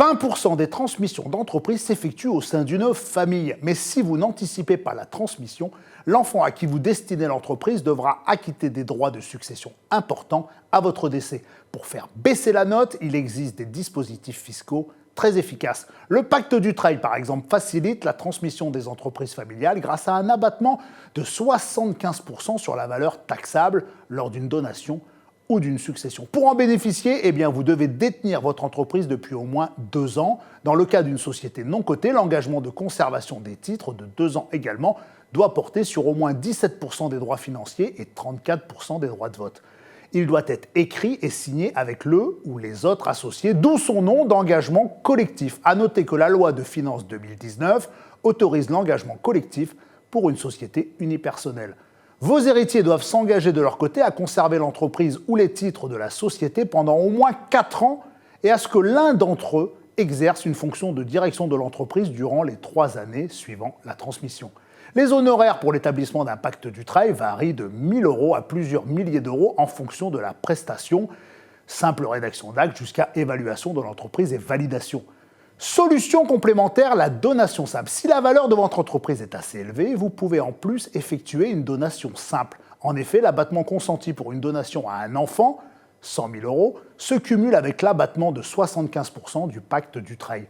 20% des transmissions d'entreprise s'effectuent au sein d'une famille. Mais si vous n'anticipez pas la transmission, l'enfant à qui vous destinez l'entreprise devra acquitter des droits de succession importants à votre décès. Pour faire baisser la note, il existe des dispositifs fiscaux très efficaces. Le pacte Dutreil, par exemple, facilite la transmission des entreprises familiales grâce à un abattement de 75% sur la valeur taxable lors d'une donation ou d'une succession. Pour en bénéficier, vous devez détenir votre entreprise depuis au moins 2 ans. Dans le cas d'une société non cotée, l'engagement de conservation des titres de 2 ans également doit porter sur au moins 17% des droits financiers et 34% des droits de vote. Il doit être écrit et signé avec le ou les autres associés, d'où son nom d'engagement collectif. À noter que la loi de finances 2019 autorise l'engagement collectif pour une société unipersonnelle. Vos héritiers doivent s'engager de leur côté à conserver l'entreprise ou les titres de la société pendant au moins 4 ans et à ce que l'un d'entre eux exerce une fonction de direction de l'entreprise durant les 3 années suivant la transmission. Les honoraires pour l'établissement d'un pacte Dutreil varient de 1 000 € à plusieurs milliers d'euros en fonction de la prestation, simple rédaction d'acte jusqu'à évaluation de l'entreprise et validation. Solution complémentaire, la donation simple. Si la valeur de votre entreprise est assez élevée, vous pouvez en plus effectuer une donation simple. En effet, l'abattement consenti pour une donation à un enfant, 100 000 €, se cumule avec l'abattement de 75% du pacte Dutreil.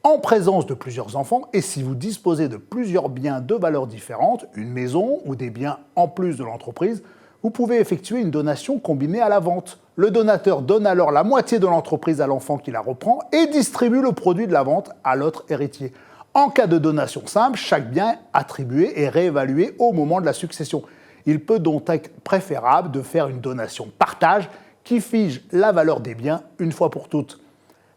En présence de plusieurs enfants, et si vous disposez de plusieurs biens de valeurs différentes, une maison ou des biens en plus de l'entreprise, vous pouvez effectuer une donation combinée à la vente. Le donateur donne alors la moitié de l'entreprise à l'enfant qui la reprend et distribue le produit de la vente à l'autre héritier. En cas de donation simple, chaque bien attribué est réévalué au moment de la succession. Il peut donc être préférable de faire une donation partage qui fige la valeur des biens une fois pour toutes.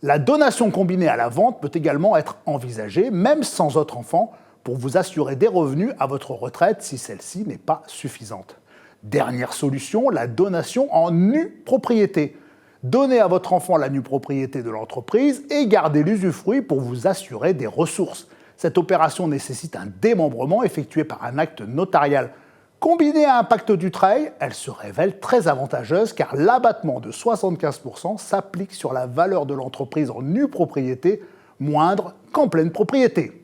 La donation combinée à la vente peut également être envisagée, même sans autre enfant, pour vous assurer des revenus à votre retraite si celle-ci n'est pas suffisante. Dernière solution, la donation en nue propriété. Donnez à votre enfant la nue propriété de l'entreprise et gardez l'usufruit pour vous assurer des ressources. Cette opération nécessite un démembrement effectué par un acte notarial. Combinée à un pacte Dutreil, elle se révèle très avantageuse car l'abattement de 75% s'applique sur la valeur de l'entreprise en nue propriété, moindre qu'en pleine propriété.